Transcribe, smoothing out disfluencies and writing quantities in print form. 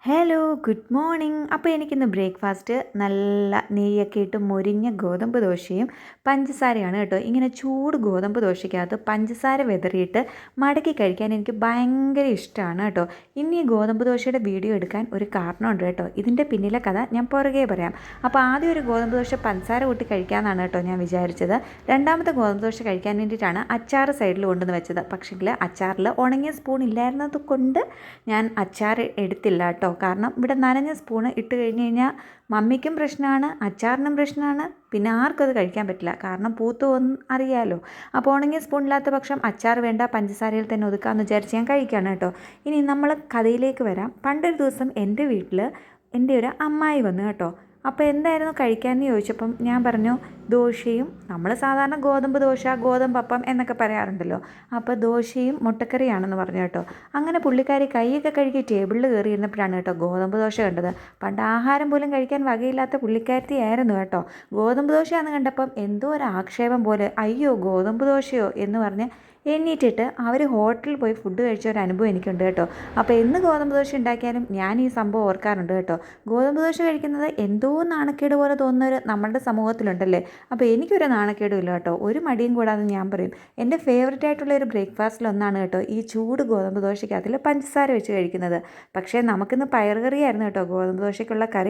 Hello good morning. അപ്പോൾ എനിക്കിന്ന് breakfast നല്ല നെയ്യൊക്കെ ഇട്ട് മൊരിഞ്ഞ ഗോതമ്പ് ദോശയും പഞ്ചസാരയാണ് കേട്ടോ. ഇങ്ങനെ ചൂട് ഗോതമ്പ് ദോശയ്ക്കകത്ത് പഞ്ചസാര വിതറിയിട്ട് മടക്കി കഴിക്കാൻ എനിക്ക് ഭയങ്കര ഇഷ്ടമാണ് കേട്ടോ. ഇനി ഈ ഗോതമ്പ് ദോശയുടെ വീഡിയോ എടുക്കാൻ ഒരു കാരണമുണ്ട് കേട്ടോ. ഇതിൻ്റെ പിന്നിലെ കഥ ഞാൻ പുറകെ പറയാം. അപ്പോൾ ആദ്യം ഒരു ഗോതമ്പ് ദോശ പഞ്ചസാര കൂട്ടി കഴിക്കാമെന്നാണ് കേട്ടോ ഞാൻ വിചാരിച്ചത്. രണ്ടാമത്തെ ഗോതമ്പ് ദോശ കഴിക്കാൻ വേണ്ടിയിട്ടാണ് അച്ചാർ സൈഡിൽ കൊണ്ടുവന്ന് വെച്ചത്. പക്ഷേങ്കിൽ അച്ചാറിൽ ഉണങ്ങിയ സ്പൂൺ ഇല്ലായിരുന്നത് കൊണ്ട് ഞാൻ അച്ചാർ എടുത്തില്ല കേട്ടോ. കാരണം ഇവിടെ നനഞ്ഞ സ്പൂണ് ഇട്ട് കഴിഞ്ഞ് കഴിഞ്ഞാൽ മമ്മിക്കും പ്രശ്നമാണ്, അച്ചാറിനും പ്രശ്നമാണ്, പിന്നെ ആർക്കും അത് കഴിക്കാൻ പറ്റില്ല. കാരണം പൂത്ത് പോകുന്ന അറിയാമല്ലോ. അപ്പോൾ ഉണങ്ങിയ സ്പൂണില്ലാത്ത പക്ഷം അച്ചാർ വേണ്ട, പഞ്ചസാരയിൽ തന്നെ ഒതുക്കാമെന്ന് വിചാരിച്ച് ഞാൻ കഴിക്കുകയാണ് കേട്ടോ. ഇനി നമ്മൾ കഥയിലേക്ക് വരാം. പണ്ടൊരു ദിവസം എൻ്റെ വീട്ടിൽ എൻ്റെ ഒരു അമ്മായി വന്നു കേട്ടോ. അപ്പോൾ എന്തായിരുന്നു കഴിക്കാമെന്ന് ചോദിച്ചപ്പം ഞാൻ പറഞ്ഞു ദോശയും, നമ്മൾ സാധാരണ ഗോതമ്പ് ദോശ, ഗോതമ്പപ്പം എന്നൊക്കെ പറയാറുണ്ടല്ലോ. അപ്പോൾ ദോശയും മുട്ടക്കറിയാണെന്ന് പറഞ്ഞു കേട്ടോ. അങ്ങനെ പുള്ളിക്കാരി കൈയൊക്കെ കഴുകി ടേബിളിൽ കയറി ഇരുന്നപ്പോഴാണ് കേട്ടോ ഗോതമ്പ് ദോശ കണ്ടത്. പണ്ട് ആഹാരം പോലും കഴിക്കാൻ വകയില്ലാത്ത പുള്ളിക്കാരത്തിയായിരുന്നു കേട്ടോ. ഗോതമ്പ് ദോശയാണെന്ന് കണ്ടപ്പം എന്തോ ഒരു ആക്ഷേപം പോലെ, അയ്യോ ഗോതമ്പ് ദോശയോ എന്ന് പറഞ്ഞ് എണ്ണീറ്റിട്ട് അവർ ഹോട്ടലിൽ പോയി ഫുഡ് കഴിച്ച ഒരു അനുഭവം എനിക്കുണ്ട് കേട്ടോ. അപ്പോൾ എന്ന് ഗോതമ്പ് ദോശ ഉണ്ടാക്കിയാലും ഞാൻ ഈ സംഭവം ഓർക്കാറുണ്ട് കേട്ടോ. ഗോതമ്പ് ദോശ കഴിക്കുന്നത് എന്തോ നാണക്കേട് പോലെ തോന്നുന്നവർ നമ്മുടെ സമൂഹത്തിലുണ്ടല്ലേ. അപ്പോൾ എനിക്കൊരു നാണക്കേടും ഇല്ല കേട്ടോ, ഒരു മടിയും കൂടാതെ ഞാൻ പറയും എൻ്റെ ഫേവറേറ്റ് ആയിട്ടുള്ള ഒരു ബ്രേക്ക്ഫാസ്റ്റിലൊന്നാണ് കേട്ടോ ഈ ചൂട് ഗോതമ്പ് ദോശയ്ക്ക് അതിൽ പഞ്ചസാര വെച്ച് കഴിക്കുന്നത്. പക്ഷേ നമുക്കിന്ന് പയറുകറിയായിരുന്നു കേട്ടോ ഗോതമ്പ് ദോശയ്ക്കുള്ള കറി.